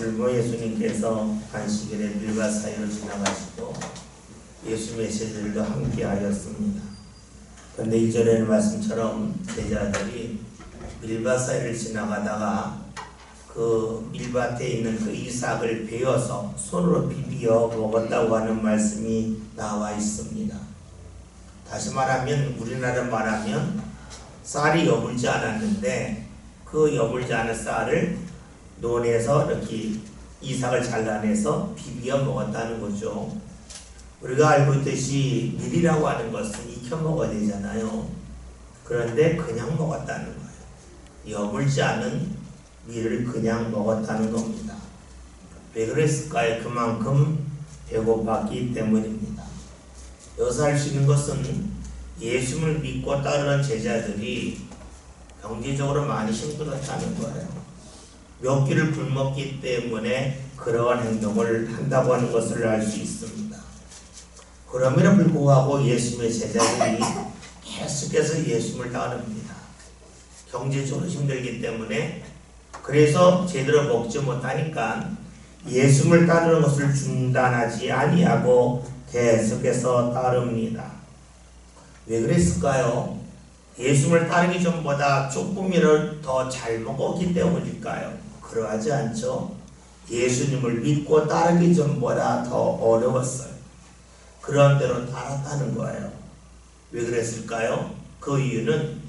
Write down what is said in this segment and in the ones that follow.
줄모 예수님께서 안식일에 밀밭 사이로 지나가시고 예수님의 제자들도 함께 하였습니다. 그런데 이전에는 말씀처럼 제자들이 밀밭 사이를 지나가다가 그 밀밭에 있는 그 이삭을 베어서 손으로 비비어 먹었다고 하는 말씀이 나와 있습니다. 다시 말하면 우리나라 말하면 쌀이 여물지 않았는데 그 여물지 않은 쌀을 논에서 이렇게 이삭을 잘라내서 비비어 먹었다는 거죠. 우리가 알고 있듯이 밀이라고 하는 것은 익혀 먹어야 되잖아요. 그런데 그냥 먹었다는 거예요. 여물지 않은 밀을 그냥 먹었다는 겁니다. 왜 그랬을까요? 그만큼 배고팠기 때문입니다. 여기서 알 수 있는 것은 예수님을 믿고 따르는 제자들이 경제적으로 많이 힘들었다는 거예요. 몇 끼를 굶었기 때문에 그러한 행동을 한다고 하는 것을 알 수 있습니다. 그럼에도 불구하고 예수님의 제자들이 계속해서 예수님을 따릅니다. 경제적으로 힘들기 때문에 그래서 제대로 먹지 못하니까 예수님을 따르는 것을 중단하지 아니하고 계속해서 따릅니다. 왜 그랬을까요? 예수님을 따르기 전보다 조금이라도 더 잘 먹었기 때문일까요? 그러하지 않죠. 예수님을 믿고 따르기 전보다 더 어려웠어요. 그런 대로 따랐다는 거예요. 왜 그랬을까요? 그 이유는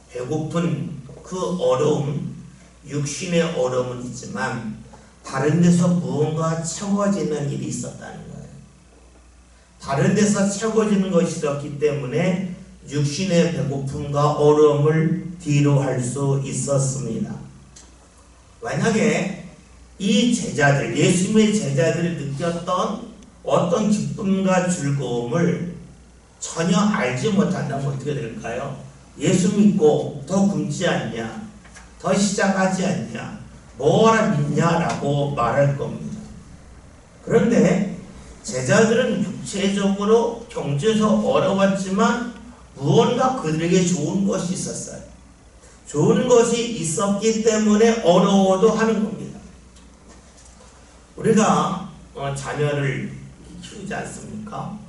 배고픈 그 어려움, 육신의 어려움은 있지만 다른 데서 무언가 채워지는 일이 있었다는 거예요. 다른 데서 채워지는 것이 있었기 때문에 육신의 배고픔과 어려움을 뒤로 할 수 있었습니다. 만약에 이 제자들, 예수님의 제자들이 느꼈던 어떤 기쁨과 즐거움을 전혀 알지 못한다면 어떻게 될까요? 예수 믿고 더 굶지 않냐, 더 시작하지 않냐, 뭐하라 믿냐라고 말할 겁니다. 그런데 제자들은 육체적으로 경제에서 어려웠지만 무언가 그들에게 좋은 것이 있었어요. 좋은 것이 있었기 때문에 어려워도 하는 겁니다. 우리가 자녀를 키우지 않습니까?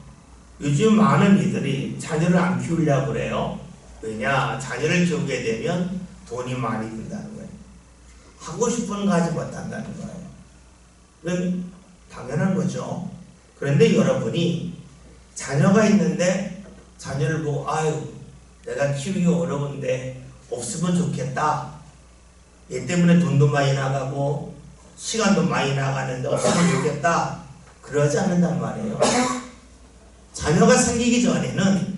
요즘 많은 이들이 자녀를 안 키우려고 그래요. 왜냐? 자녀를 키우게 되면 돈이 많이 든다는 거예요. 하고 싶은 거 하지 못한다는 거예요. 그건 당연한 거죠. 그런데 여러분이 자녀가 있는데 자녀를 보고 아유 내가 키우기 어려운데 없으면 좋겠다. 얘 때문에 돈도 많이 나가고 시간도 많이 나가는데 없으면 좋겠다. 그러지 않는단 말이에요. 자녀가 생기기 전에는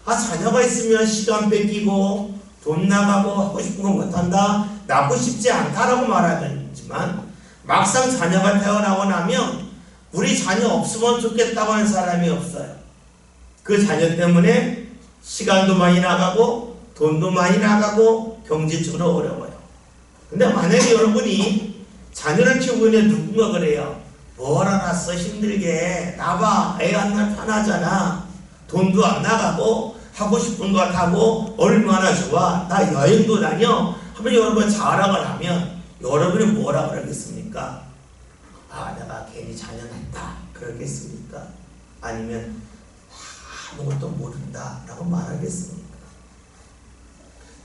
자녀가 있으면 시간 뺏기고 돈 나가고 하고 싶은 거 못한다. 낳고 싶지 않다라고 말하지만 막상 자녀가 태어나고 나면 우리 자녀 없으면 좋겠다고 하는 사람이 없어요. 그 자녀 때문에 시간도 많이 나가고 돈도 많이 나가고 경제적으로 어려워요. 근데 만약에 여러분이 자녀를 키우고 있는 누군가 그래요. 뭐하러 낳았어 힘들게. 나봐 애 안 낳으면 편하잖아. 돈도 안 나가고 하고 싶은 거 하고 얼마나 좋아. 나 여행도 다녀. 하면 여러분 자랑을 하면 여러분이 뭐라 그러겠습니까? 내가 괜히 자녀 낳았다 그러겠습니까? 아니면 아무것도 모른다 라고 말하겠습니까?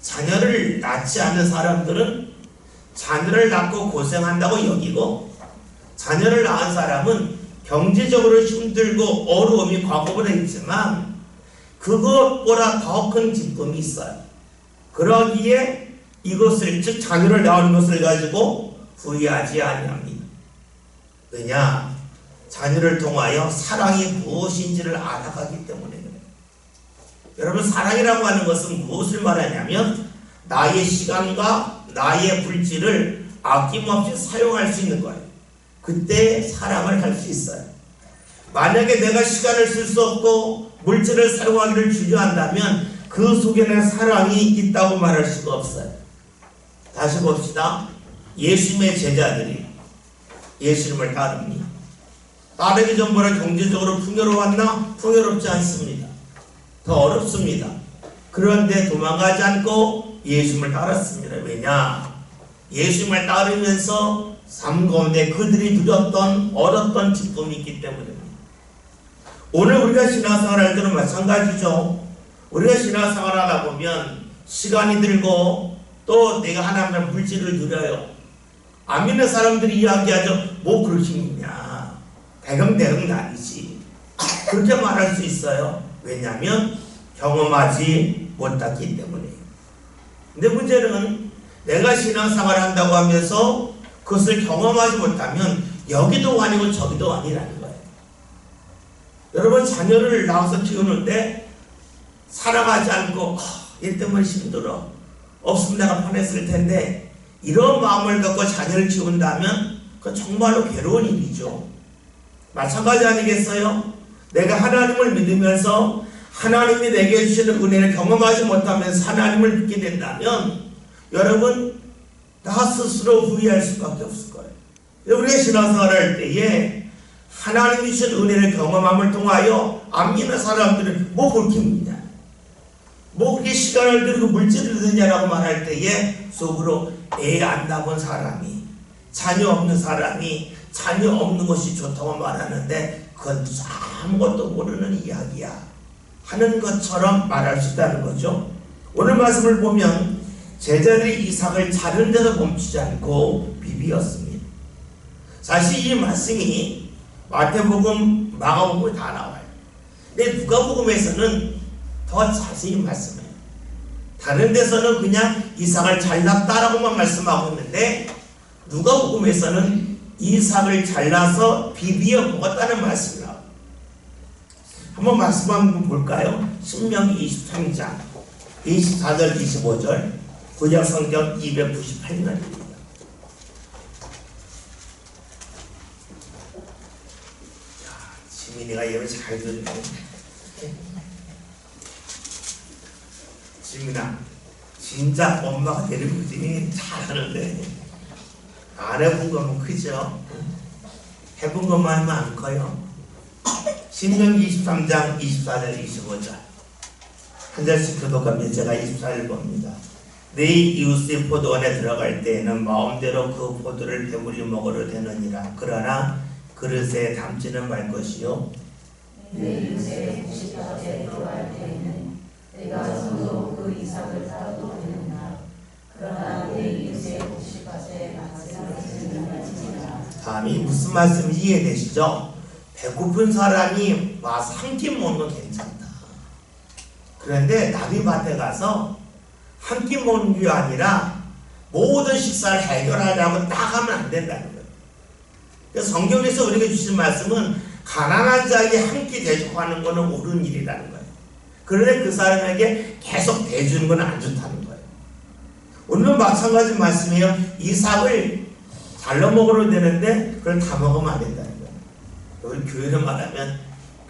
자녀를 낳지 않는 사람들은 자녀를 낳고 고생한다고 여기고 자녀를 낳은 사람은 경제적으로 힘들고 어려움이 과거보다 있지만 그것보다 더 큰 기쁨이 있어요. 그러기에 이것을 즉 자녀를 낳은 것을 가지고 후회하지 아니합니다. 왜냐? 자녀를 통하여 사랑이 무엇인지를 알아가기 때문에 그래요. 여러분 사랑이라고 하는 것은 무엇을 말하냐면 나의 시간과 나의 물질을 아낌없이 사용할 수 있는 거예요. 그때 사랑을 할 수 있어요. 만약에 내가 시간을 쓸 수 없고 물질을 사용하기를 주저한다면 그 속에는 사랑이 있다고 말할 수가 없어요. 다시 봅시다. 예수님의 제자들이 예수님을 따릅니다. 따르기 전보다 경제적으로 풍요로웠나? 풍요롭지 않습니다. 더 어렵습니다. 그런데 도망가지 않고 예수님을 따랐습니다. 왜냐? 예수님을 따르면서 삶 가운데 그들이 누렸던 얻었던 기쁨이 있기 때문입니다. 오늘 우리가 신앙생활 할 때는 마찬가지죠. 우리가 신앙생활 하다 보면 시간이 들고 또 내가 하나님의 물질을 누려요. 안 믿는 사람들이 이야기하죠. 뭐 그렇게 믿냐. 대금대금 아니지. 그렇게 말할 수 있어요. 왜냐하면 경험하지 못했기 때문에. 근데 문제는 내가 신앙생활을 한다고 하면서 그것을 경험하지 못하면 여기도 아니고 저기도 아니라는 거예요. 여러분 자녀를 낳아서 키우는데 사랑하지 않고 일 때문에 힘들어. 없으면 내가 편했을 텐데 이런 마음을 갖고 자녀를 키운다면 그건 정말로 괴로운 일이죠. 마찬가지 아니겠어요? 내가 하나님을 믿으면서 하나님이 내게 주시는 은혜를 경험하지 못하면서 하나님을 믿게 된다면 여러분 나 스스로 후회할 수밖에 없을 거예요. 우리가 신앙생활 할 때에 하나님이 주신 은혜를 경험함을 통하여 안 믿는 사람들은 뭐 그렇게 믿냐, 뭐 그렇게 시간을 들이고 물질을 드냐라고 말할 때에 속으로 애 안 낳은 사람이, 자녀 없는 사람이 자녀 없는 것이 좋다고 말하는데 그건 아무것도 모르는 이야기야 하는 것처럼 말할 수 있다는 거죠. 오늘 말씀을 보면 제자들이 이삭을 자른 데서 멈추지 않고 비비었습니다. 사실 이 말씀이 마태복음, 마가복음에 다 나와요. 근데 누가복음에서는 더 자세히 말씀해요. 다른 데서는 그냥 이삭을 잘랐다라고만 말씀하고 있는데 누가복음에서는 이삭을 잘라서 비비어 먹었다는 말씀이 나와요. 한번 말씀 한번 볼까요? 신명기 23장 24절 25절 구약성경 298면입니다. 지민이가 예배 잘 들으네. 지민아, 진짜 엄마가 데리고 있으니 잘하는데 안 해본 거면 크죠? 해본 것만 하면 안 커요. 신명기 23장 24절 25절 한 절씩 교독하면 제가 24절 봅니다. 네 이웃의 포도원에 들어갈 때에는 마음대로 그 포도를 배불리 먹어도 되느니라. 그러나 그릇에 담지는 말 것이요. 네 이웃의 곡식밭에 들어갈 때에는 내가 손으로 그 이삭을 따도 되느냐. 그러나 네 이웃의 곡식밭에 담지는 말지니라. 다음이 무슨 말씀인지 이해되시죠? 배고픈 사람이 와서 한 끼 먹는 건 괜찮다. 그런데 남의 밭에 가서 한 끼 먹는 게 아니라 모든 식사를 해결하려고 딱 하면 안 된다는 거예요. 그래서 성경에서 우리에게 주신 말씀은 가난한 자에게 한 끼 대접하는 것은 옳은 일이라는 거예요. 그런데 그 사람에게 계속 대주는 건 안 좋다는 거예요. 오늘은 마찬가지 말씀이에요. 이삭을 잘라 먹어도 되는데 그걸 다 먹으면 안 된다는 거예요. 우리 교회를 말하면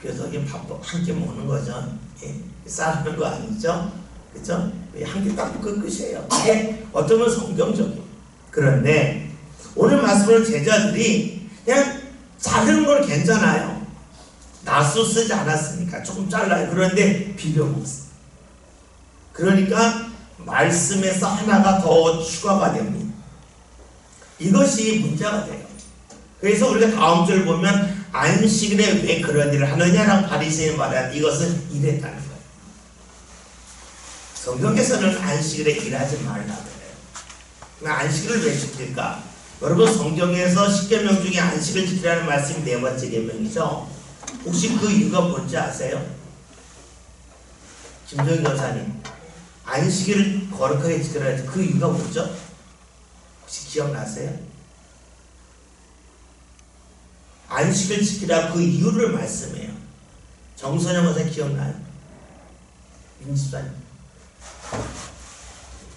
그래서 이게 밥 한 끼 먹는 거죠. 예. 싸우는 거 아니죠? 그죠? 한 끼 딱 먹고 끝이에요. 이게 어쩌면 성경적이에요. 그런데 오늘 말씀으로 제자들이 그냥 자른 건 괜찮아요. 낫수 쓰지 않았으니까 조금 잘라요. 그런데 비벼 먹었어요. 그러니까 말씀에서 하나가 더 추가가 됩니다. 이것이 문제가 돼요. 그래서 우리가 다음 절 보면 안식일에 왜 그런 일을 하느냐라고 바리새인이 말한 이것은 이랬다는 거예요. 성경에서는 안식일에 일하지 말라고 해요. 안식일을 왜 지킬까? 여러분 성경에서 10계명 중에 안식을 지키라는 말씀이 네 번째 계명이죠. 혹시 그 이유가 뭔지 아세요? 김정희 여사님, 안식일을 거룩하게 지키라 해서 그 이유가 뭐죠? 혹시 기억나세요? 안식을 지키라 그 이유를 말씀해요. 정선영 여사 기억나요? 민지사님.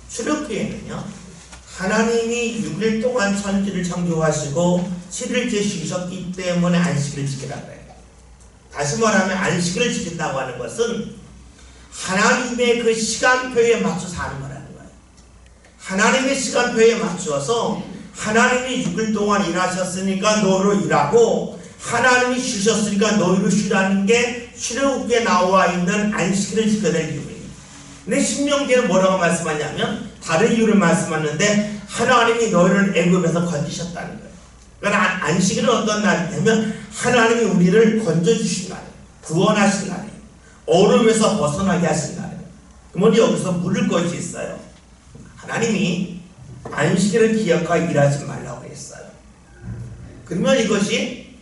출애굽기에는요, 하나님이 6일 동안 천지를 창조하시고 7일째 쉬셨기 때문에 안식을 지키라고 해요. 다시 말하면 안식을 지킨다고 하는 것은 하나님의 그 시간표에 맞춰서 하는 거라는 거예요. 하나님의 시간표에 맞춰서 하나님이 6일 동안 일하셨으니까 너로 일하고 하나님이 쉬셨으니까 너희로 쉬라는 게 출애굽기에 나와 있는 안식일을 지켜야 될 이유입니다. 근데 신명기에는 뭐라고 말씀하냐면 다른 이유를 말씀하는데 하나님이 너희를 애굽에서 건지셨다는 거예요. 그러니까 안식일은 어떤 날이냐면 하나님이 우리를 건져주신 날이에요. 구원하신 날이에요. 어려움에서 벗어나게 하신 날이에요. 그러면 여기서 물을 것이 있어요. 하나님이 안식일을 기억하여 일하지 말라고 했어요. 그러면 이것이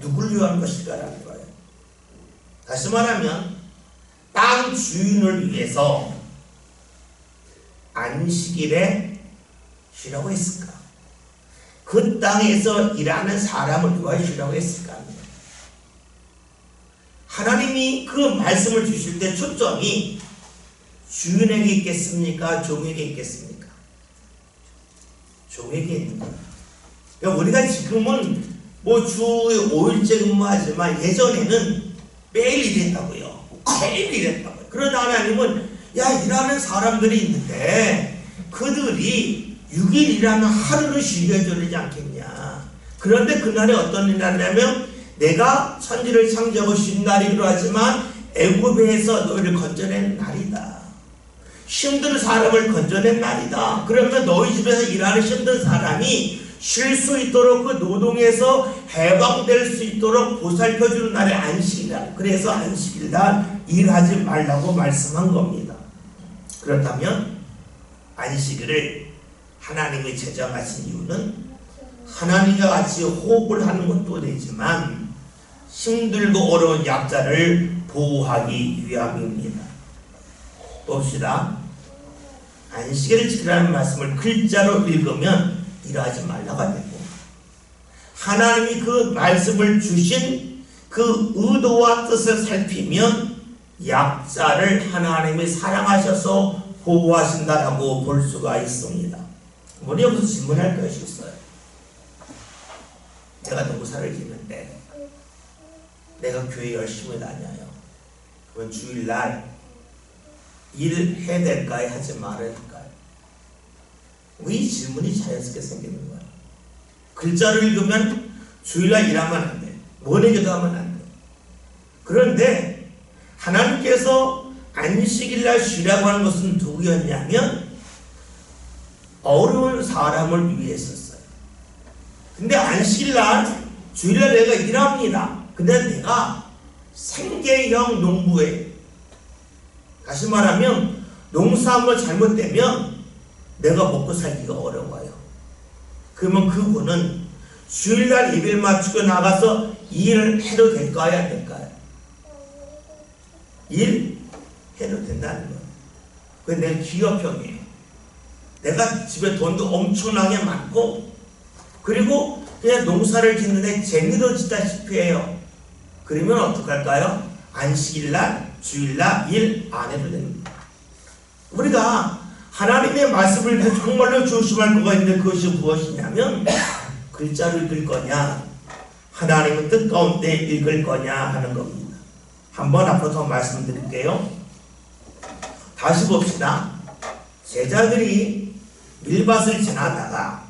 누구를 위한 것일까라는 거예요. 다시 말하면 땅 주인을 위해서 안식일에 쉬라고 했을까? 그 땅에서 일하는 사람을 위하여 쉬라고 했을까? 하나님이 그 말씀을 주실 때 초점이 주인에게 있겠습니까? 종에게 있겠습니까? 종에게 있는 거예요. 그러니까 우리가 지금은 뭐 주 5일째 근무하지만 예전에는 매일 일했다고요. 매일 일했다고요. 그러다 하나님은 일하는 사람들이 있는데 그들이 6일 일하면 하루는 쉬게 해주지 않겠냐. 그런데 그날에 어떤 일이 나냐면 내가 천지를 창조하고 쉰 날이기도 하지만 애굽에서 너희를 건져낸 날이다. 힘든 사람을 건져낸 날이다. 그러면 너희 집에서 일하는 힘든 사람이 쉴 수 있도록 그 노동에서 해방될 수 있도록 보살펴주는 날이 안식일이다. 그래서 안식일날 일하지 말라고 말씀한 겁니다. 그렇다면 안식일을 하나님이 제정하신 이유는 하나님과 같이 호흡을 하는 것도 되지만 힘들고 어려운 약자를 보호하기 위함입니다. 봅시다. 안식일을 지키라는 말씀을 글자로 읽으면 일하지 말라고 되고 하나님이 그 말씀을 주신 그 의도와 뜻을 살피면 약자를 하나님이 사랑하셔서 보호하신다라고 볼 수가 있습니다. 우리 여기서 질문할 것이 있어요. 내가 농사를 짓는데 내가 교회 열심히 다녀요. 그럼 주일날 일해야 될까요? 하지 말아야 될까요? 왜 이 질문이 자연스럽게 생기는 거예요? 글자를 읽으면 주일날 일하면 안 돼. 모내기도 하면 안 돼. 그런데 하나님께서 안식일날 쉬라고 하는 것은 누구였냐면 어려운 사람을 위해 썼어요. 근데 안식일날 주일날 내가 일합니다. 근데 내가 생계형 농부예요. 다시 말하면 농사 한번 잘못되면 내가 먹고 살기가 어려워요. 그러면 그분은 주일날 예배를 마치고 나가서 일을 해도 될까요? 안 될까요? 일 해도 된다는 거예요. 그게 내 기업형이에요. 내가 집에 돈도 엄청나게 많고 그리고 그냥 농사를 짓는데 재미로 짓다시피 해요. 그러면 어떡할까요? 안식일날 주일날 일 안 해도 됩니다. 우리가 하나님의 말씀을 정말로 조심할 거가 있는데 그것이 무엇이냐면 글자를 읽을 거냐 하나님의 뜻 가운데 읽을 거냐 하는 겁니다. 한번 앞으로 더 말씀드릴게요. 다시 봅시다. 제자들이 밀밭을 지나다가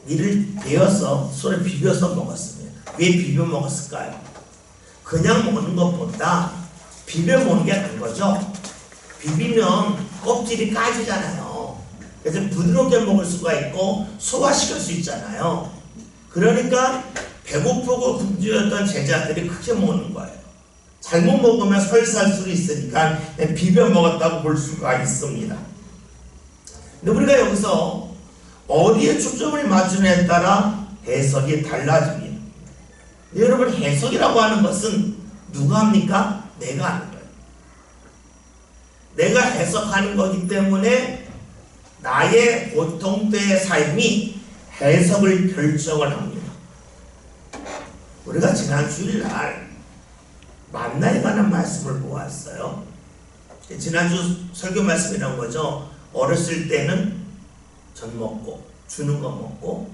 밀을 베어서 손에 비벼서 먹었습니다. 왜 비벼 먹었을까요? 그냥 먹는 것보다 비벼 먹는 게 나은 거죠. 비비면 껍질이 까지잖아요. 그래서 부드럽게 먹을 수가 있고 소화시킬 수 있잖아요. 그러니까 배고프고 굶주렸던 제자들이 크게 먹는 거예요. 잘못 먹으면 설사할 수 있으니까 비벼 먹었다고 볼 수가 있습니다. 근데 우리가 여기서 어디에 초점을 맞추느냐에 따라 해석이 달라집니다. 여러분 해석이라고 하는 것은 누가 합니까? 내가 하는 거예요. 내가 해석하는 거기 때문에 나의 보통때의 삶이 해석을 결정을 합니다. 우리가 지난 주일날 만나에 관한 말씀을 보았어요. 지난주 설교 말씀이란 거죠. 어렸을 때는 전 먹고 주는 거 먹고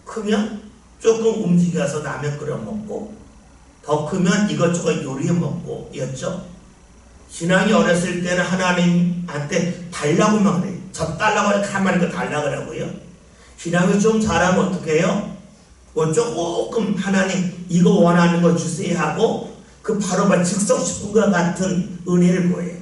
크면 조금 움직여서 라면 끓여 먹고 더 크면 이것저것 요리해 먹고 였죠. 신앙이 어렸을 때는 하나님한테 달라고만 그래요. 저 달라고 해서 가만히 거 달라고 하고요. 신앙이 좀 자라면 어떻게 해요? 뭐 조금 하나님 이거 원하는 거 주세요 하고 그 바로 즉석식품과 같은 은혜를 보여요.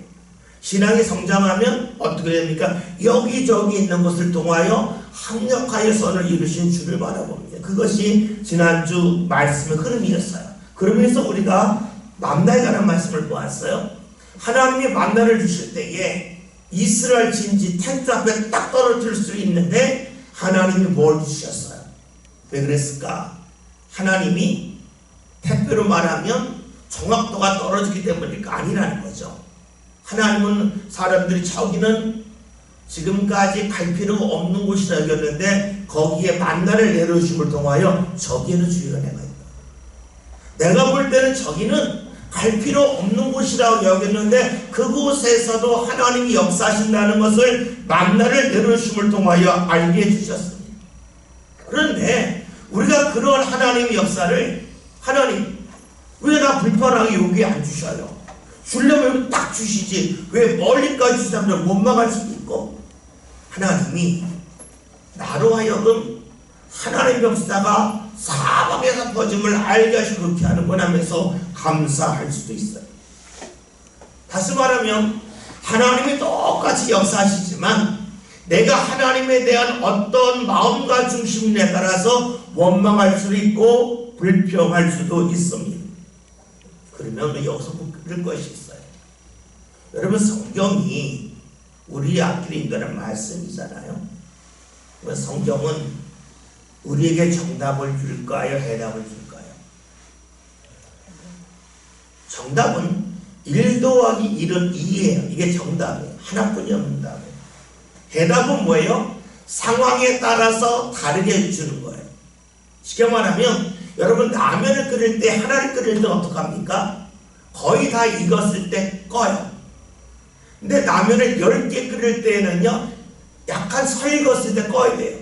신앙이 성장하면 어떻게 됩니까? 여기저기 있는 것을 통하여 합력하여 선을 이루신 주를 바라봅니다. 그것이 지난주 말씀의 흐름이었어요. 그러면서 우리가 만나에 관한 말씀을 보았어요. 하나님이 만나를 주실 때에 이스라엘 진지 텐트 앞에 딱 떨어질 수 있는데 하나님이 뭘 주셨어요? 왜 그랬을까? 하나님이 택배로 말하면 정확도가 떨어지기 때문일까? 아니라는 거죠. 하나님은 사람들이 저기는 지금까지 갈 필요가 없는 곳이라 여겼는데 거기에 만나를 내려주심을 통하여 저기에는 주의 은혜가 있다. 내가 볼 때는 저기는 갈 필요 없는 곳이라고 여겼는데 그곳에서도 하나님이 역사하신다는 것을 만나를 내려주심을 통하여 알게 해주셨습니다. 그런데 우리가 그런 하나님의 역사를 하나님 왜 나 불편하게 여기 안 주셔요? 주려면 딱 주시지 왜 멀리까지 주시면 못 막을 수도 있고 하나님이 나로 하여금 하나님의 역사가 사방에서 퍼짐을 알게 하시고 그렇게 하는구나 하면서 감사할 수도 있어요. 다시 말하면 하나님이 똑같이 역사하시지만 내가 하나님에 대한 어떤 마음과 중심에 따라서 원망할 수도 있고 불평할 수도 있습니다. 그러면 여기서 그럴 것이 있어요. 여러분 성경이 우리 앞길에 있는 말씀이잖아요. 성경은 우리에게 정답을 줄까요? 해답을 줄까요? 정답은 1 더하기 1은 2예요. 이게 정답이에요. 하나뿐이 없는 답이에요. 해답은 뭐예요? 상황에 따라서 다르게 주는 거예요. 쉽게 말하면 여러분 라면을 끓일 때 하나를 끓일 때 어떡합니까? 거의 다 익었을 때 꺼요. 근데 라면을 10개 끓일 때는요 약간 서 익었을 때 꺼야 돼요.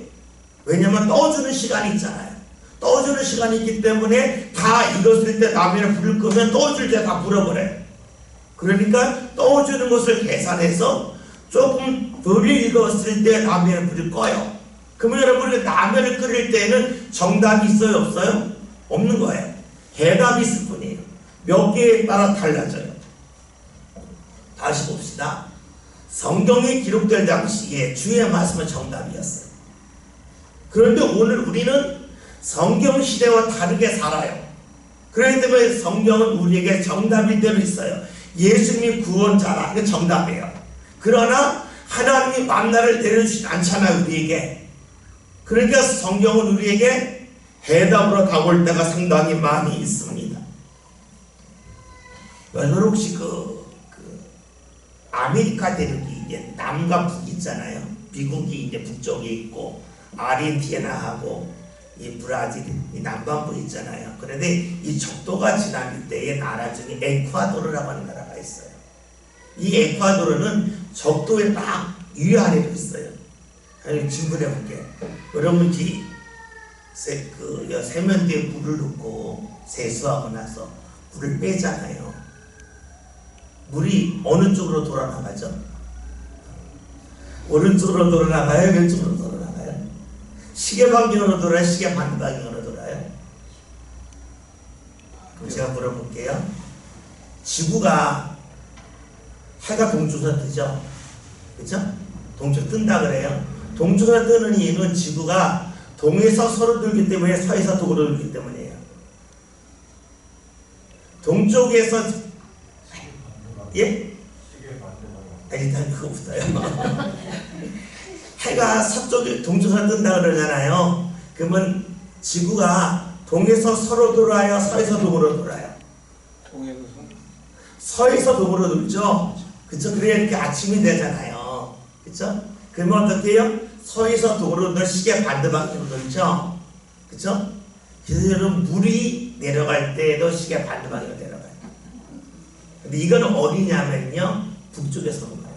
왜냐면 떠주는 시간이 있잖아요. 떠주는 시간이 있기 때문에 다 익었을 때 라면을 불을 끄면 떠줄 때 다 불어버려요. 그러니까 떠주는 것을 계산해서 조금 덜 익었을 때 라면을 불을 꺼요. 그러면 여러분이 라면을 끓일 때는 정답이 있어요? 없어요? 없는 거예요. 해답이 있을 뿐이에요. 몇 개에 따라 달라져요. 다시 봅시다. 성경에 기록될 당시에 주의 말씀은 정답이었어요. 그런데 오늘 우리는 성경 시대와 다르게 살아요. 그렇기 때문에 성경은 우리에게 정답이 되어 있어요. 예수님이 구원자라. 이게 정답이에요. 그러나 하나님이 만나를 내려주지 않잖아요. 우리에게. 그러니까 성경은 우리에게 해답으로 다가올 때가 상당히 많이 있습니다. 여러분 혹시 아메리카 대륙이 이제 남과 북이 있잖아요. 미국이 이제 북쪽에 있고 아르헨티나하고 이 브라질, 이 남반부 있잖아요. 그런데 이 적도가 지날 때의 나라 중에 에콰도르라고 하는 나라가 있어요. 이 에콰도르는 적도에 딱 위아래로 있어요. 질문해 볼게요. 여러분 세면대에 물을 넣고 세수하고 나서 물을 빼잖아요. 물이 어느 쪽으로 돌아나가죠? 오른쪽으로 돌아나가요? 왼쪽으로 돌아나가요? 시계 방향으로 돌아요? 시계 반 방향으로 돌아요? 그럼 제가 물어볼게요. 지구가 해가 동쪽에서 뜨죠? 그죠? 동쪽 뜬다 그래요. 동쪽에서 뜨는 이유는 지구가 동에서 서로 돌기 때문에 서에서 동으로 돌기 때문이에요. 동쪽에서 예? 일단 그거부터요. 해가 서쪽에 동쪽에서 뜬다 그러잖아요. 그러면 지구가 동에서 서로 돌아요? 서에서 동으로 돌아요? 서에서 동으로 돌죠? 그쵸? 그래야 이렇게 아침이 되잖아요. 그쵸? 그러면 어떻게 해요? 서에서 동으로 돌 시계 반대방향으로 돌죠? 그쵸? 그래서 여러분 물이 내려갈 때도 시계 반대방향으로 내려가요. 근데 이건 어디냐면요 북쪽에서 온 거예요.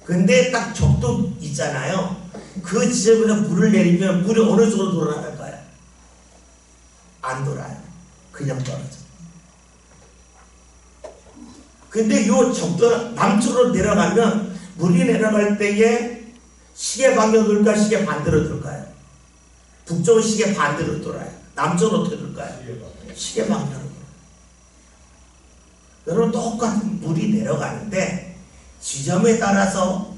근데 딱 적도 있잖아요. 그 지점에서 물을 내리면 물이 어느 쪽으로 돌아나갈까요? 안 돌아요. 그냥 떨어져. 근데 요 적도 남쪽으로 내려가면 물이 내려갈 때에 시계 방향으로 돌까 시계 반대로 돌까요? 북쪽은 시계 반대로 돌아요. 남쪽은 어떻게 돌까요? 시계 방향으로. 여러분 똑같은 물이 내려가는데 지점에 따라서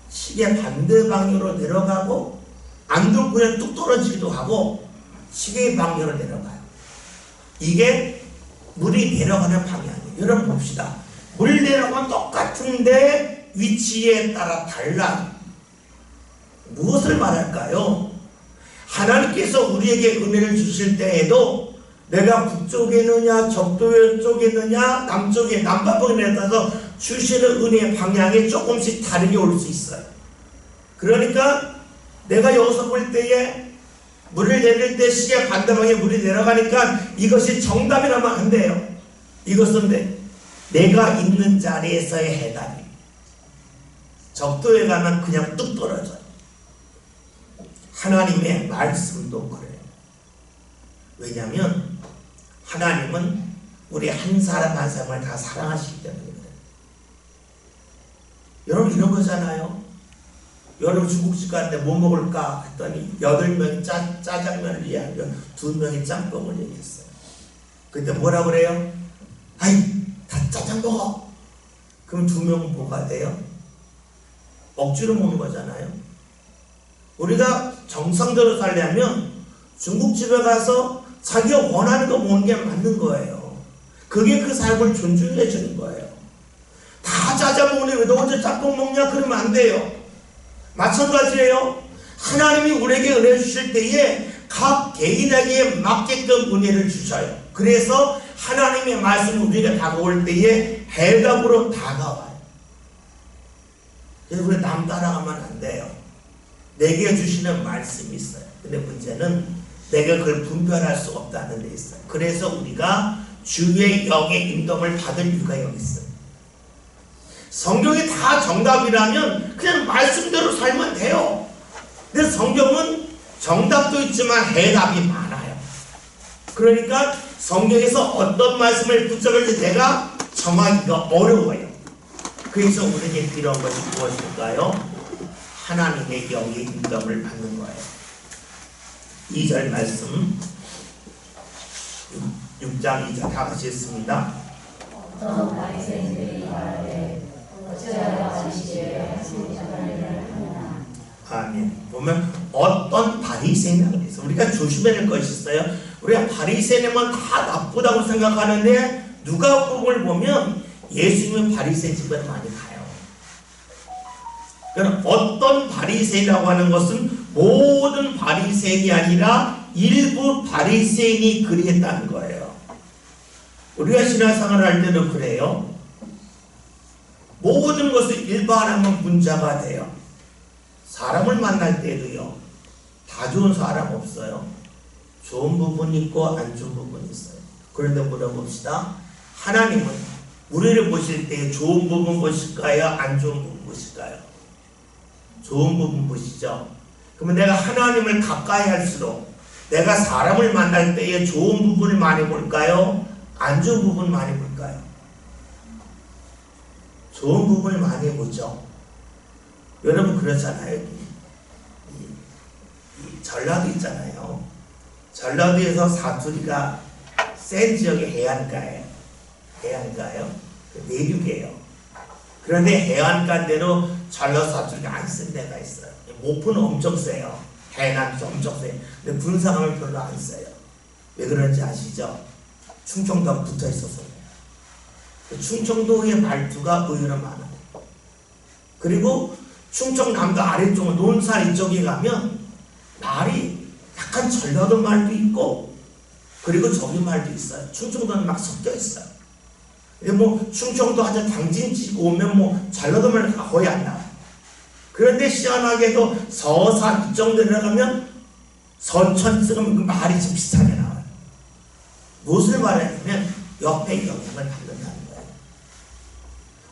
시계 반대 방향으로 내려가고 안 들고 그냥 뚝 떨어지기도 하고 시계의 방향으로 내려가요. 이게 물이 내려가는 방향이에요. 여러분 봅시다. 물 내려가면 똑같은데 위치에 따라 달라. 무엇을 말할까요? 하나님께서 우리에게 은혜를 주실 때에도 내가 북쪽에 있느냐 적도 쪽에 있느냐 남쪽에 남반봉에 따라서 주시는 은혜의 방향이 조금씩 다르게 올 수 있어요. 그러니까 내가 여기서 볼 때에 물을 내릴 때 시계 반대방에 물이 내려가니까 이것이 정답이라면 안 돼요. 이것은 내가 있는 자리에서의 해답이. 적도에 가면 그냥 뚝 떨어져요. 하나님의 말씀도 그래요. 왜냐하면 하나님은 우리 한 사람 한 사람을 다 사랑하시기 때문에 그래요. 여러분 이런 거잖아요. 여러분 중국집 갔는데 뭐 먹을까 했더니 8명이 짜장면을 이야기하고 2명이 짬뽕을 얘기했어요. 그때 뭐라 그래요? 아이 다 짜장 먹어. 그럼 2명은 뭐가 돼요? 억지로 먹는 거잖아요. 우리가 정상대로 살려면 중국집에 가서 자기가 원하는 거 먹는 게 맞는 거예요. 그게 그 삶을 존중해 주는 거예요. 다 짜장 먹는데 왜 너 혼자 짬뽕 먹냐? 그러면 안 돼요. 마찬가지예요. 하나님이 우리에게 은혜 주실 때에 각 개인에게 맞게끔 은혜를 주셔요. 그래서 하나님의 말씀을 우리가 다가올 때에 해답으로 다가와요. 그래서 우리 남 따라가면 안 돼요. 내게 주시는 말씀이 있어요. 근데 문제는 내가 그걸 분별할 수 없다는 데 있어요. 그래서 우리가 주의 영의 인도를 받을 이유가 여기 있어요. 성경이 다 정답이라면 그냥 말씀대로 살면 돼요. 근데 성경은 정답도 있지만 해답이 많아요. 그러니까 성경에서 어떤 말씀을 붙잡을지 내가 정하기가 어려워요. 그래서 우리에게 필요한 것이 무엇일까요? 하나님의 영의 인도를 받는 거예요. 2절 말씀 6장 2절 다 같이 읽습니다. 어떤 바리새인들이 말하되 어찌하여 안식일에 하시는 일을 하느냐. 아멘. 보면 어떤 바리새인이라고 그랬어요. 우리가 조심해야 될 것이 있어요. 우리가 바리새인이면 다 나쁘다고 생각하는데 누가복음을 보면 예수님은 바리새인 집에 많이 가요. 그러니까 어떤 바리새인이라고 하는 것은 모든 바리새인이 아니라 일부 바리새인이 그리했다는 거예요. 우리가 신앙생활을 할 때도 그래요. 모든 것을 일반하면 문제가 돼요. 사람을 만날 때도요. 다 좋은 사람 없어요. 좋은 부분이 있고 안 좋은 부분이 있어요. 그런데 물어봅시다. 하나님은 우리를 보실 때 좋은 부분 보실까요? 안 좋은 부분 보실까요? 좋은 부분 보시죠. 그러면 내가 하나님을 가까이 할수록 내가 사람을 만날 때에 좋은 부분을 많이 볼까요? 안 좋은 부분을 많이 볼까요? 좋은 부분을 많이 보죠. 여러분 그렇잖아요. 전라도 있잖아요. 전라도에서 사투리가 센 지역이 해안가예요. 해안가요? 내륙이에요. 그런데 해안가대로 전라도 사투리가 안 쓴 데가 있어요. 목포는 엄청 세요. 해남도 엄청 세요. 근데 군사감을 별로 안 써요. 왜 그런지 아시죠? 충청도가 붙어 있어서 그래요. 충청도의 말투가 의외로 많아요. 그리고 충청남도 아래쪽 논산 이쪽에 가면 말이 약간 전라도 말도 있고 그리고 저기 말도 있어요. 충청도는 막 섞여 있어요. 근데 뭐 충청도 하자 당진 찍고 오면 뭐 전라도 말 거의 안 나와요. 그런데 시원하게도 서산 이쪽 내려가면 서천 쓰면 그 말이 좀 비슷하게 나와요. 무엇을 말하냐면 옆에 영향을 받는다는 거예요.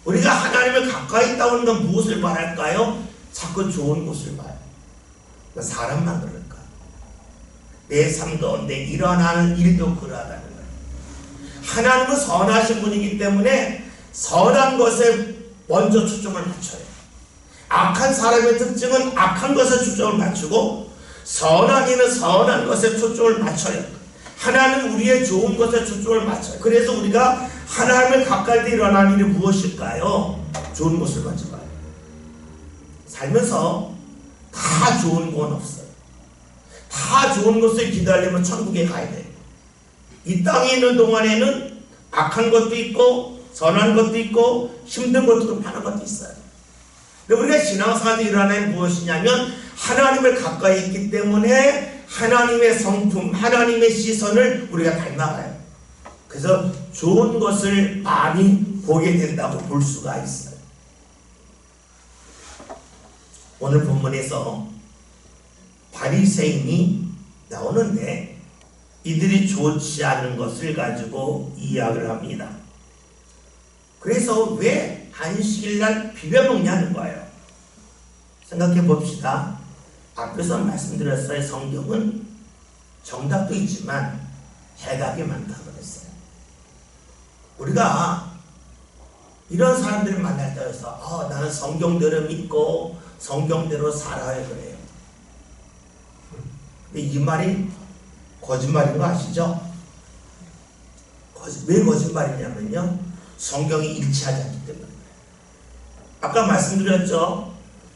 우리가 하나님을 가까이 있다고 하는 건 무엇을 말할까요? 자꾸 좋은 곳을 봐요. 사람만 그럴까? 내 삶 가운데 일어나는 일도 그러하다는 거예요. 하나님은 선하신 분이기 때문에 선한 것에 먼저 초점을 맞춰요. 악한 사람의 특징은 악한 것에 초점을 맞추고 선한 이는 선한 것에 초점을 맞춰요. 하나님은 우리의 좋은 것에 초점을 맞춰요. 그래서 우리가 하나님을 가까이 일어나는 일이 무엇일까요? 좋은 것을 먼저 봐요. 살면서 다 좋은 건 없어요. 다 좋은 것을 기다리면 천국에 가야 돼요. 이 땅에 있는 동안에는 악한 것도 있고 선한 것도 있고 힘든 것도 많은 것도 있어요. 근데 우리가 신앙생활에 일어나는 무엇이냐면 하나님을 가까이 있기 때문에 하나님의 성품, 하나님의 시선을 우리가 닮아가요. 그래서 좋은 것을 많이 보게 된다고 볼 수가 있어요. 오늘 본문에서 바리새인이 나오는데 이들이 좋지 않은 것을 가지고 이야기를 합니다. 그래서 왜 안식일날 비벼먹냐는 거예요. 생각해 봅시다. 앞에서 말씀드렸어요. 성경은 정답도 있지만 해답이 많다고 그랬어요. 우리가 이런 사람들을 만날 때에서 나는 성경대로 믿고 성경대로 살아야 그래요. 근데 이 말이 거짓말인 거 아시죠? 왜 거짓말이냐면요, 성경이 일치하지 않기 때문에. 아까 말씀드렸죠.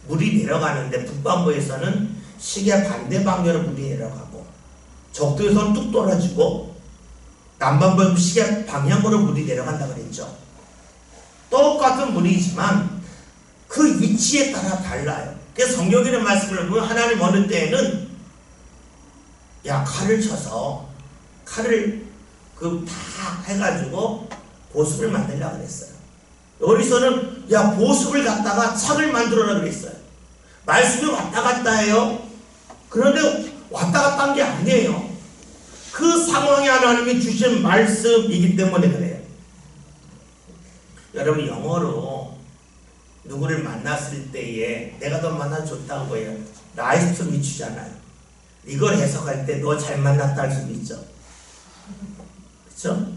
물이 내려가는데 북반구에서는 시계 반대 방향으로 물이 내려가고 적도에서는 뚝 떨어지고 남반구에서 시계 방향으로 물이 내려간다고 그랬죠. 똑같은 물이지만 그 위치에 따라 달라요. 그래서 성경이라는 말씀을 보면 하나님 어느 때에는 칼을 쳐서 칼을 다 해가지고 보습을 만들려고 그랬어요. 여기서는 보습을 갖다가 착을 만들어라 그랬어요. 말씀이 왔다 갔다 해요. 그런데 왔다 갔다 한 게 아니에요. 그 상황에 하나님이 주신 말씀이기 때문에 그래요. 여러분, 영어로 누구를 만났을 때에 내가 더 만나 좋다는 거예요. 나이스 투 미치잖아요. 이걸 해석할 때 너 잘 만났다 할 수도 있죠. 그렇죠?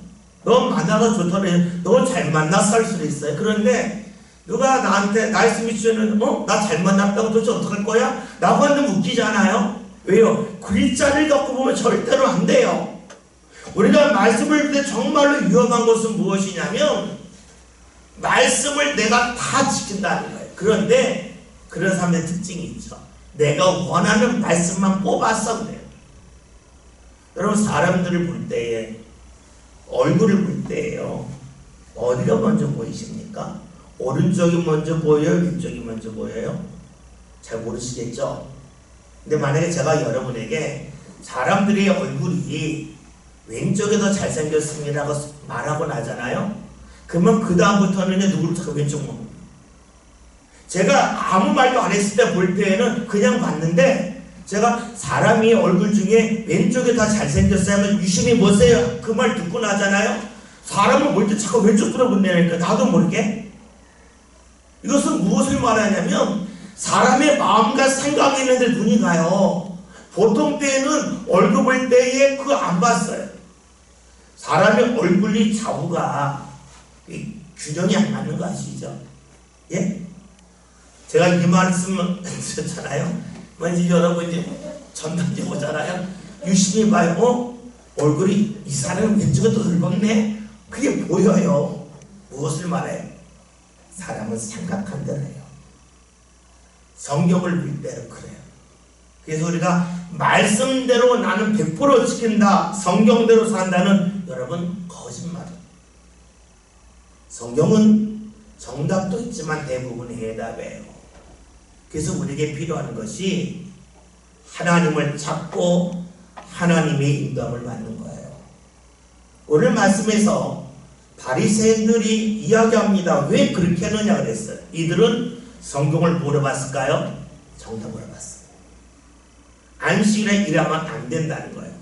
너 만나서 좋다고 해요. 너 잘 만났어 할 수도 있어요. 그런데 누가 나한테 나이스 미치는 나 잘 만났다고 도대체 어떡할 거야? 라고 하면 웃기잖아요. 왜요? 글자를 갖고 보면 절대로 안 돼요. 우리가 말씀을 볼 때 정말로 위험한 것은 무엇이냐면 말씀을 내가 다 지킨다는 거예요. 그런데 그런 사람의 특징이 있죠. 내가 원하는 말씀만 뽑아서 그래요. 여러분, 사람들을 볼 때에, 얼굴을 볼 때에요, 어디가 먼저 보이십니까? 오른쪽이 먼저 보여요? 왼쪽이 먼저 보여요? 잘 모르시겠죠? 근데 만약에 제가 여러분에게 사람들의 얼굴이 왼쪽이 더 잘생겼습니다라고 말하고 나잖아요? 그러면 그 다음부터는 누구를 자꾸 왼쪽 보고, 제가 아무 말도 안 했을 때 볼 때에는 그냥 봤는데 제가 사람이 얼굴 중에 왼쪽이 더 잘생겼어요 하면 유심히 보세요. 그 말 듣고 나잖아요. 사람을 볼 때 자꾸 왼쪽으로 본다니까 나도 모르게. 이것은 무엇을 말하냐면 사람의 마음과 생각이 있는데 눈이 가요. 보통 때에는 얼굴 볼 때에 그거 안 봤어요. 사람의 얼굴이 좌우가 균형이 안 맞는 거 아시죠? 예? 제가 이 말씀을 드렸잖아요. 왠지 여러분이 전단지 보잖아요. 유심히 봐요. 얼굴이 이 사람은 왼쪽에 더 늙었네. 그게 보여요. 무엇을 말해요? 사람은 생각한 대로 해요. 성경을 볼 때로 그래요. 그래서 우리가 말씀대로 나는 100% 지킨다, 성경대로 산다는 여러분 거짓말이에요. 성경은 정답도 있지만 대부분 해답이에요. 그래서 우리에게 필요한 것이 하나님을 찾고 하나님의 인도함을 받는 거예요. 오늘 말씀에서 바리새인들이 이야기합니다. 왜 그렇게 하느냐 그랬어요. 이들은 성경을 물어봤을까요? 정답을 물어봤어요. 안식일에 일하면 안 된다는 거예요.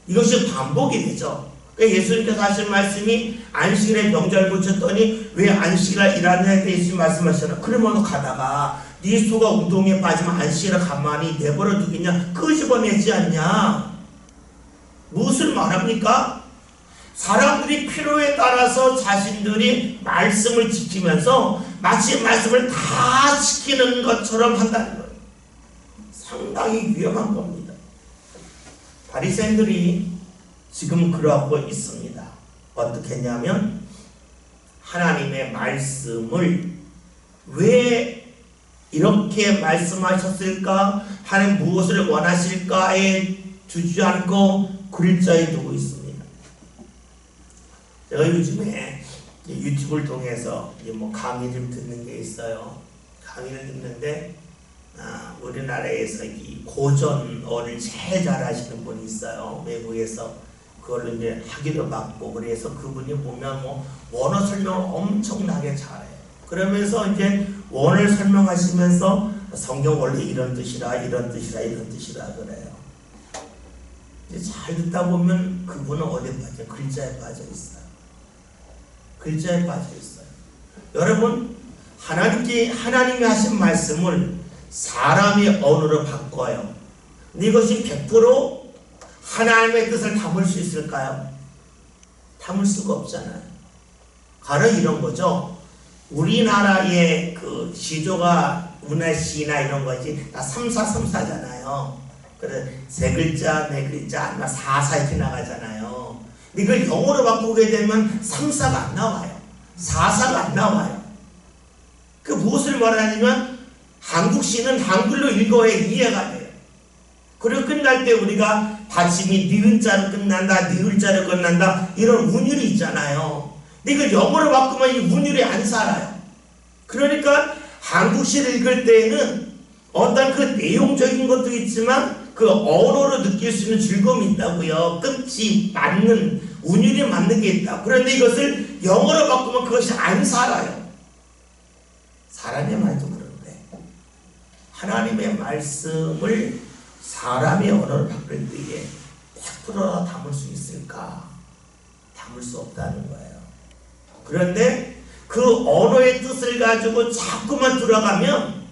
이것이 반복이 되죠. 그러니까 예수님께서 하신 말씀이 안식일에 명절 고쳤더니 왜 안식일에 일하느냐에 대해서 말씀하시잖아요. 그러면 가다가 네 소가 우동에 빠지면 안식일에 가만히 내버려 두겠냐? 끄집어내지 않냐? 무엇을 말합니까? 사람들이 필요에 따라서 자신들이 말씀을 지키면서 마치 말씀을 다 지키는 것처럼 한다는 거예요. 상당히 위험한 겁니다. 바리새인들이 지금 그러고 있습니다. 어떻게 했냐면 하나님의 말씀을 왜 이렇게 말씀하셨을까? 하나님 무엇을 원하실까에 두지 않고 글자에 두고 있습니다. 제가 요즘에 유튜브를 통해서 뭐 강의를 듣는 게 있어요. 강의를 듣는데 우리나라에서 이 고전어를 제일 잘하시는 분이 있어요. 외국에서 그걸로 이제 학위를 받고, 그래서 그분이 보면 뭐 원어 설명을 엄청나게 잘해요. 그러면서 이제 원을 설명하시면서 성경 원래 이런 뜻이라 이런 뜻이라 이런 뜻이라 그래요. 이제 잘 듣다 보면 그분은 어디에 빠져? 글자에 빠져 있어요. 글자에 빠져 있어요. 여러분, 하나님이 하신 말씀을 사람의 언어로 바꿔요. 근데 이것이 100% 하나님의 뜻을 담을 수 있을까요? 담을 수가 없잖아요. 가령 이런 거죠. 우리나라의 그 시조가 문화시나 이런 거지 다 3사 그래 세 글자, 네 글자, 아니면 4사 이렇게 나가잖아요. 근데 이걸 영어로 바꾸게 되면 3사가 안 나와요. 4사가 안 나와요. 그 무엇을 말하냐면 한국시는 한글로 읽어야 이해가 돼요. 그리고 끝날 때 우리가 받침이 니은자로 끝난다, 니을자로 끝난다 이런 운율이 있잖아요. 근데 이걸 영어로 바꾸면 이 운율이 안 살아요. 그러니까 한국시를 읽을 때에는 어떤 그 내용적인 것도 있지만 그 언어로 느낄 수 있는 즐거움이 있다고요. 끝이 맞는, 운율이 맞는 게 있다. 그런데 이것을 영어로 바꾸면 그것이 안 살아요. 사람의 말도 그런데 하나님의 말씀을 사람의 언어로 바꿀 때에 100% 담을 수 있을까? 담을 수 없다는 거예요. 그런데 그 언어의 뜻을 가지고 자꾸만 들어가면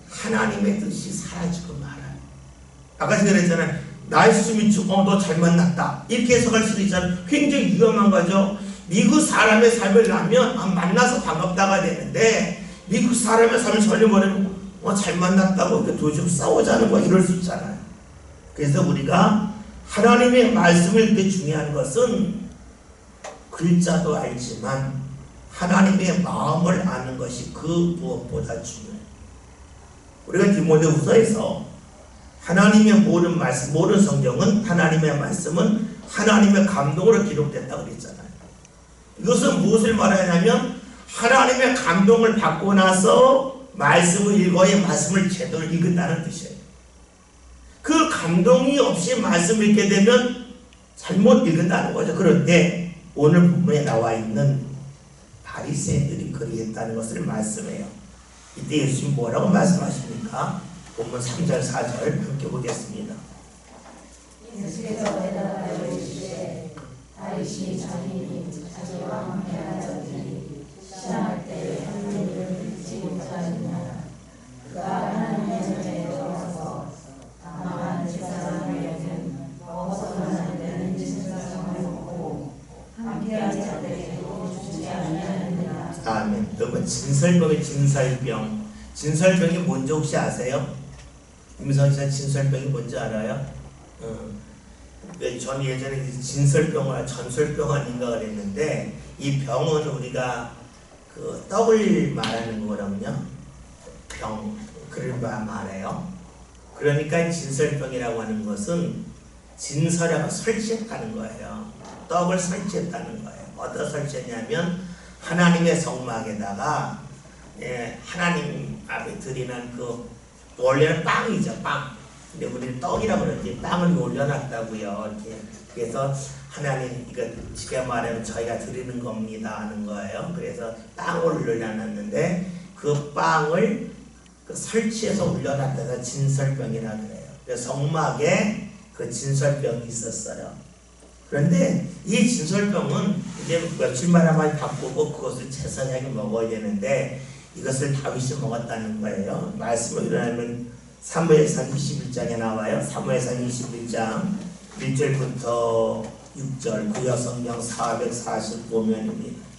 하나님의 뜻이 사라지고 말아요. 아까 제가 그랬잖아요. 나이스 죽어 너 잘 만났다 이렇게 해석할 수도 있잖아요. 굉장히 위험한 거죠. 미국 사람의 삶을 나면 만나서 반갑다가 되는데 미국 사람의 삶을 전혀버리면 잘 만났다고 이렇게 도중 싸우자는 거 이럴 수 있잖아요. 그래서 우리가 하나님의 말씀을 이렇게 중요한 것은 글자도 알지만 하나님의 마음을 아는 것이 그 무엇보다 중요해요. 우리가 디모데후서에서 하나님의 모든 말씀, 모든 성경은 하나님의 말씀은 하나님의 감동으로 기록됐다고 그랬잖아요. 이것은 무엇을 말하냐면 하나님의 감동을 받고 나서 말씀을 읽어야 말씀을 제대로 읽는다는 뜻이에요. 그 감동이 없이 말씀을 읽게 되면 잘못 읽는다는 거죠. 그런데 오늘 본문에 나와 있는 바리새인들이 그리했다는 것을 말씀해요. 이때 예수님 뭐라고 말씀하십니까? 본문 3절 4절 함께 보겠습니다. 예수께서 대답하여 이르시되 다윗이 자기와 함께한 자들이 시장할 때 하나님을 믿지 못하느냐. 그가 하나님의 전에 들어가서 다만 제사장을 여는 벗어나는 데는 제사장을 먹고 함께한 자들에게도 주지 아니하느냐. 아멘. 여러분, 진설병의 진설병. 진설병이 뭔지 혹시 아세요? 임성희사 진설병이 뭔지 알아요? 전 예전에 진설병을 전설병 아닌가 그랬는데 이 병은 우리가 그 떡을 말하는 거거든요. 병, 그를 말해요. 그러니까 진설병이라고 하는 것은 진설하고 설치했다는 거예요. 떡을 설치했다는 거예요. 어디다 설치했냐면 하나님의 성막에다가 하나님 앞에 드리는 그 원래는 빵이죠, 빵. 근데 우리는 떡이라고 그러지 빵을 올려놨다고요. 이렇게. 그래서 하나님 이거 지금 말하면 저희가 드리는 겁니다 하는 거예요. 그래서 빵을 올려놨는데 그 빵을 설치해서 올려놨다가 진설병이라 그래요. 그래서 성막에 그 진설병이 있었어요. 그런데 이 진설병은 이제 며칠만 하면 바꾸고 그것을 제사장이 먹어야 되는데 이것을 다윗이 먹었다는 거예요. 말씀을 일어나면 사무엘상 21장에 나와요. 사무엘상 21장 1절부터 6절 구약성경 445면입니다.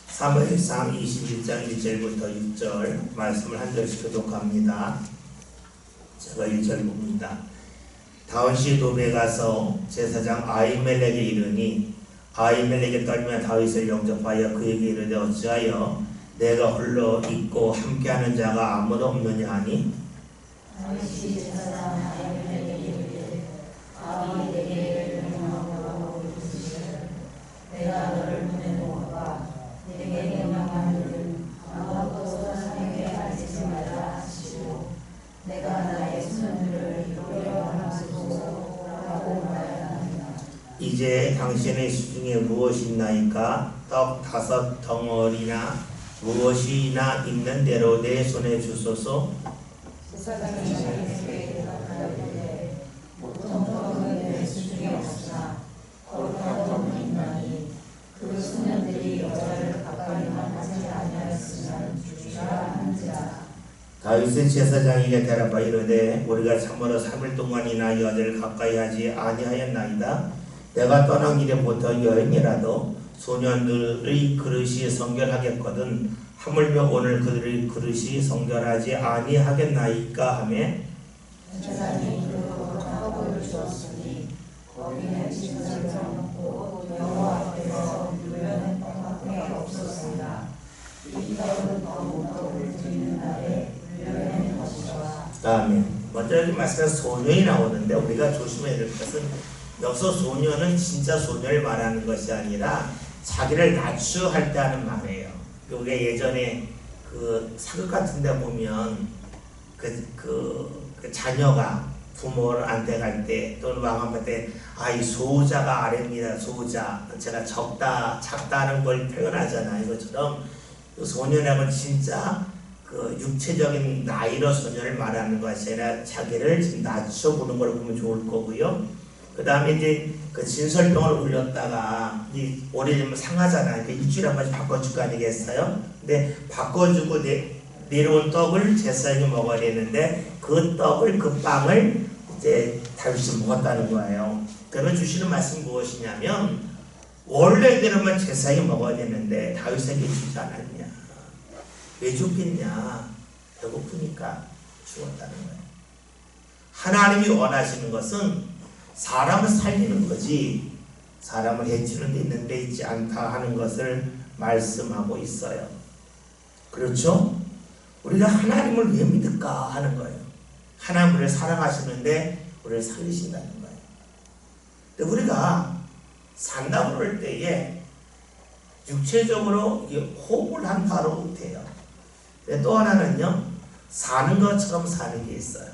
사무엘상 21장 1절부터 6절 말씀을 한 절씩 교독합니다. 제가 1절 봅니다. 다윗이 노베에 가서 제사장 아히멜렉에 이르니 아히멜렉이 떨며 다윗을 영접하여 그에게 이르되 어찌하여 내가 홀로 있고 함께하는 자가 아무도 없느냐 하니 다윗이 제사장 아히멜렉에게 이르되 아합이 내게 명령하고 이르시되 내가 너를 보내노가 내게 명령한 일은 아무것도 사람에게 알리지 말라 하시고 내가 나의 손들을 이루려 하소서 라고 말하였나이다. 이제 당신의 수중에 무엇이 있나이까 떡 5 덩어리나 무엇이나 있는 대로 내 손에 주소서. 제사장이 자기에게 대답하였는데 보통 떡은 내 수중에 없으나 거룩한 떡은 있나니 그 소년들이 여자를 가까이 만나지 아니하였으면 주라 한지라. 다윗은 제사장에게 대답하여 이르되 우리가 참으로 3일 동안이나 여자를 가까이 하지 아니하였나이다. 내가 떠난 길에부터 여행이라도 소년들의 그릇이 성결하겠거든 하물며 오늘 그들의 그릇이 성결하지 아니하겠나이까 하며 제사장이 그로 떡을 주었으니 거기는 진설을 넣고 여호와 앞에서 유연한 떡밖에 없었습니다. 이 떡은 거룩떡을 드리는 날에 유연한 것이라. 아멘. 먼저 여기 말씀에 소년이 나오는데 우리가 조심해야 될 것은 여기서 소년은 진짜 소년을 말하는 것이 아니라 자기를 낮추할 때 하는 말이에요. 우리가 예전에 그 사극 같은 데 보면 그 자녀가 부모한테 갈 때 또는 왕한테 때 이 소자가 아래입니다. 소자. 제가 작다는 걸 표현하잖아요. 이것처럼 소년하면 진짜 그 육체적인 나이로 소년을 말하는 것이 아니라 자기를 지금 낮춰보는 걸 보면 좋을 거고요. 그 다음에 이제 그 진설병을 올렸다가 오래되면 상하잖아요. 일주일에 한 번씩 바꿔줄 거 아니겠어요? 근데 바꿔주고 내려온 떡을 제사장이 먹어야 되는데 그 떡을 그 빵을 이제 다윗이 먹었다는 거예요. 그러면 주시는 말씀이 무엇이냐면 원래대로만 제사장이 먹어야 되는데 다윗에게 주지 않았냐. 왜 죽겠냐? 배고프니까 죽었다는 거예요. 하나님이 원하시는 것은 사람을 살리는 거지 사람을 해치는 데 있는 데 있지 않다 하는 것을 말씀하고 있어요. 그렇죠? 우리가 하나님을 왜 믿을까 하는 거예요. 하나님 우리를 사랑하시는데 우리를 살리신다는 거예요. 근데 우리가 산다고 그럴 때에 육체적으로 호흡을 한다고 돼요. 근데 또 하나는요, 사는 것처럼 사는 게 있어요.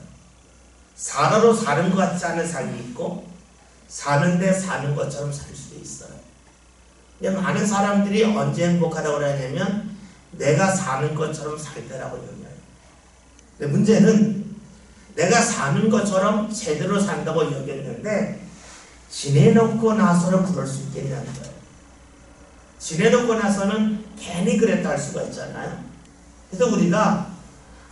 사라로 사는 것 같지 않은 삶이 있고 사는데 사는 것처럼 살 수도 있어요. 근데 많은 사람들이 언제 행복하다고 그러냐면 내가 사는 것처럼 살 때라고 여겨요. 근데 문제는 내가 사는 것처럼 제대로 산다고 여겼는데 지내놓고 나서는 그럴 수 있겠냐는 거예요. 지내놓고 나서는 괜히 그랬다 할 수가 있잖아요. 그래서 우리가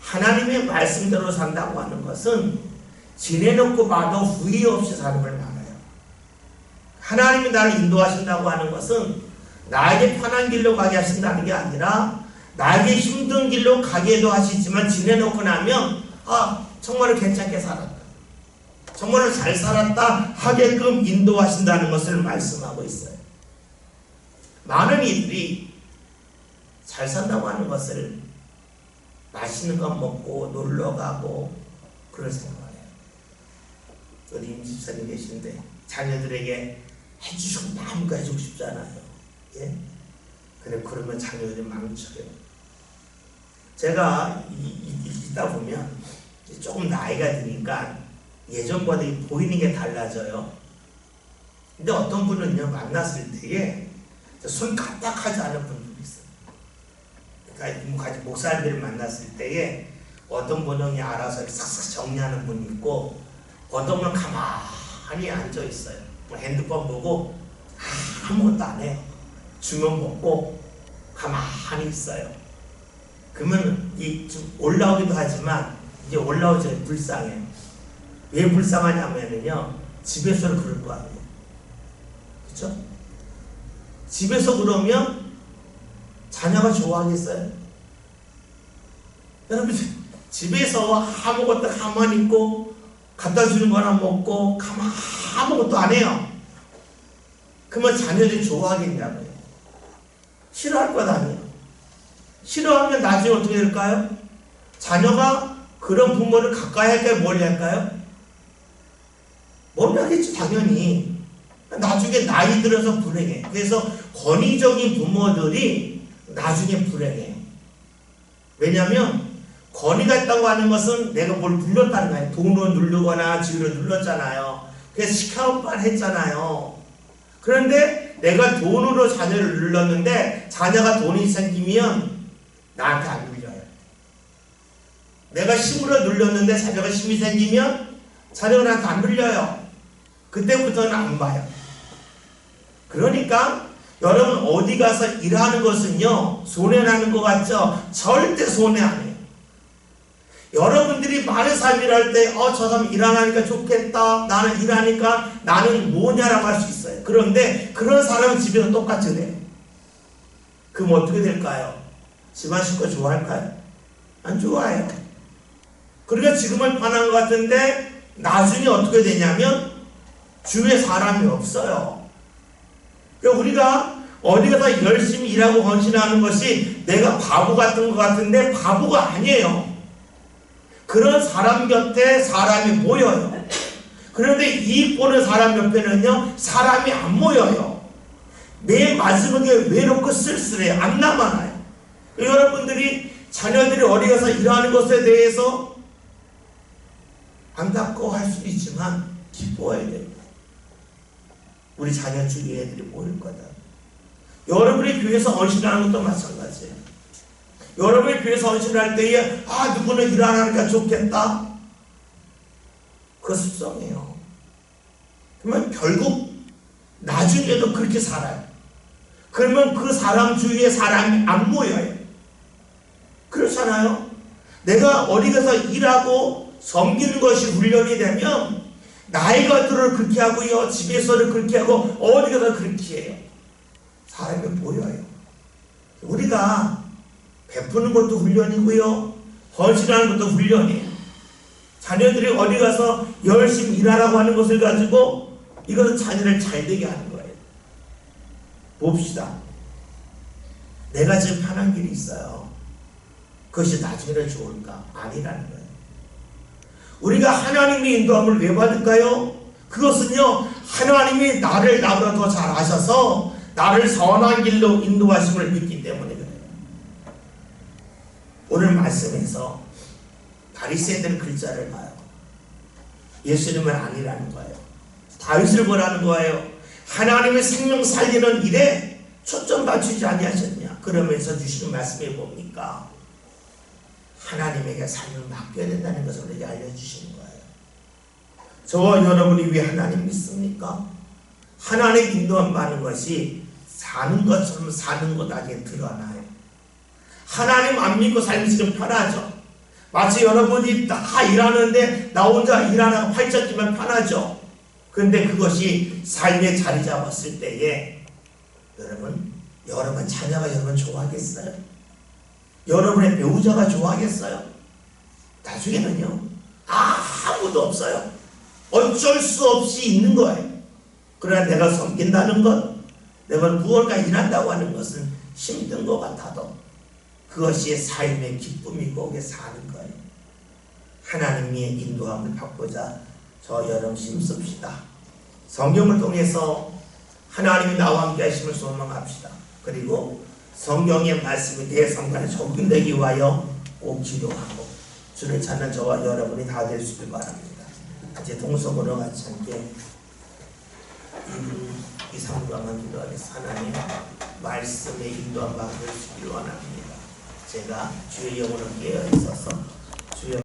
하나님의 말씀대로 산다고 하는 것은 지내놓고 봐도 후회 없이 사는 걸 말해요. 하나님이 나를 인도하신다고 하는 것은 나에게 편한 길로 가게 하신다는 게 아니라 나에게 힘든 길로 가게도 하시지만 지내놓고 나면 정말로 괜찮게 살았다. 정말로 잘 살았다 하게끔 인도하신다는 것을 말씀하고 있어요. 많은 이들이 잘 산다고 하는 것을 맛있는 것 먹고 놀러가고 그런 생각을 해요. 어디 임집사님 계신데 자녀들에게 해주시고 마음껏 해주고 싶잖아요. 예? 근데 그러면 자녀들이 망쳐요. 제가 있다 보면 조금 나이가 드니까 예전보다 보이는 게 달라져요. 근데 어떤 분은요, 만났을 때에 손 까딱하지 않은 분들이 있어요. 그러니까 목사님들을 만났을 때에 어떤 분은 그냥 알아서 싹싹 정리하는 분이 있고 어떤 분은 가만히 앉아 있어요. 핸드폰 보고 아무것도 안 해요. 주면 먹고 가만히 있어요. 그러면 좀 올라오기도 하지만 이제 올라오죠. 불쌍해요. 왜 불쌍하냐면요, 집에서 그럴 거 아니에요. 그렇죠? 집에서 그러면 자녀가 좋아하겠어요? 여러분, 집에서 아무것도 가만히 있고 갖다 주는 거 하나 먹고 가만 아무것도 안 해요. 그러면 자녀들이 좋아하겠냐고요. 싫어할 것 아니에요. 싫어하면 나중에 어떻게 될까요? 자녀가 그런 부모를 가까이 할까요? 멀리 할까요? 멀리 하겠지 당연히. 나중에 나이 들어서 불행해. 그래서 권위적인 부모들이 나중에 불행해. 왜냐하면 권위가 있다고 하는 것은 내가 뭘 눌렀다는 거예요. 돈으로 누르거나 지위로 눌렀잖아요. 그래서 시켜만 했잖아요. 그런데 내가 돈으로 자녀를 눌렀는데 자녀가 돈이 생기면 나한테 안 눌려요. 내가 힘으로 눌렀는데 자녀가 힘이 생기면 자녀가 나한테 안 눌려요. 그때부터는 안 봐요. 그러니까 여러분 어디 가서 일하는 것은요 손해나는 것 같죠? 절대 손해 안 해요. 여러분들이 많은 삶 일할 때 저 사람 일 안 하니까 좋겠다, 나는 일하니까 나는 뭐냐라고 할 수 있어요. 그런데 그런 사람은 집에서 똑같이 돼요. 그럼 어떻게 될까요? 집안 식구 좋아할까요? 안 좋아해요. 그러니까 지금은 편한 것 같은데 나중에 어떻게 되냐면 주위에 사람이 없어요. 그러니까 우리가 어디 가서 열심히 일하고 헌신하는 것이 내가 바보 같은 것 같은데 바보가 아니에요. 그런 사람 곁에 사람이 모여요. 그런데 이익 보는 사람 옆에는요 사람이 안 모여요. 내 마지막에 외롭고 쓸쓸해요. 안 남아나요. 여러분들이 자녀들이 어디 가서 일하는 것에 대해서 안타까워할 수도 있지만 기뻐해야 됩니다. 우리 자녀 주위에 애들이 모일 거다. 여러분이 교회에서 헌신하는 것도 마찬가지예요. 여러분이 교회에서 헌신할 때에 누구는 일 안 하니까 좋겠다. 그거 습성이에요. 그러면 결국 나중에도 그렇게 살아요. 그러면 그 사람 주위에 사람이 안 모여요. 그렇잖아요. 내가 어디 가서 일하고 섬기는 것이 훈련이 되면 나이가 들어 그렇게 하고요. 집에서는 그렇게 하고 어디 가서 그렇게 해요. 사람이 모여요. 우리가 베푸는 것도 훈련이고요. 헌신하는 것도 훈련이에요. 자녀들이 어디 가서 열심히 일하라고 하는 것을 가지고 이것은 자녀를 잘되게 하는 거예요. 봅시다. 내가 지금 편한 길이 있어요. 그것이 나중에는 좋을까? 아니라는 거예요. 우리가 하나님의 인도함을 왜 받을까요? 그것은요 하나님이 나를 나보다 더 잘 아셔서 나를 선한 길로 인도하심을 믿기 때문에 그래요. 오늘 말씀에서 바리새인들 글자를 봐요. 예수님은 아니라는 거예요. 다윗을 보라는 거예요. 하나님의 생명 살리는 일에 초점 맞추지 아니하셨냐. 그러면서 주시는 말씀이 뭡니까? 하나님에게 삶을 맡겨야 된다는 것을 우리에게 알려주시는 거예요. 저와 여러분이 왜 하나님 믿습니까? 하나님 인도함 받는 것이 사는 것처럼 사는 것하게 드러나요. 하나님 안 믿고 살기 지금 편하죠. 마치 여러분이 다 일하는데 나 혼자 일 안 하고 팔짱 끼면 편하죠. 그런데 그것이 삶에 자리 잡았을 때에 여러분 자녀가 여러분 좋아하겠어요? 여러분의 배우자가 좋아하겠어요? 나중에는요 아무도 없어요. 어쩔 수 없이 있는 거예요. 그러나 내가 섬긴다는 것, 내가 무언가 일한다고 하는 것은 힘든 것 같아도 그것이 삶의 기쁨이고 거기에 사는 거예요. 하나님의 인도함을 받고자 저 여러분 힘씁시다. 성경을 통해서 하나님이 나와 함께 하심을 소망합시다. 그리고 성경의 말씀이 내 성간에 적용되기 위하여 꼭 기도하고 주를 찾는 저와 여러분이 다 될 수 있길 바랍니다. 이제 동성으로 같이 함께 이 상담을 기도하겠습니다. 하나님 말씀의 인도함 받을 수 있기를 원합니다. 제가 주의 영혼을 깨어 있어서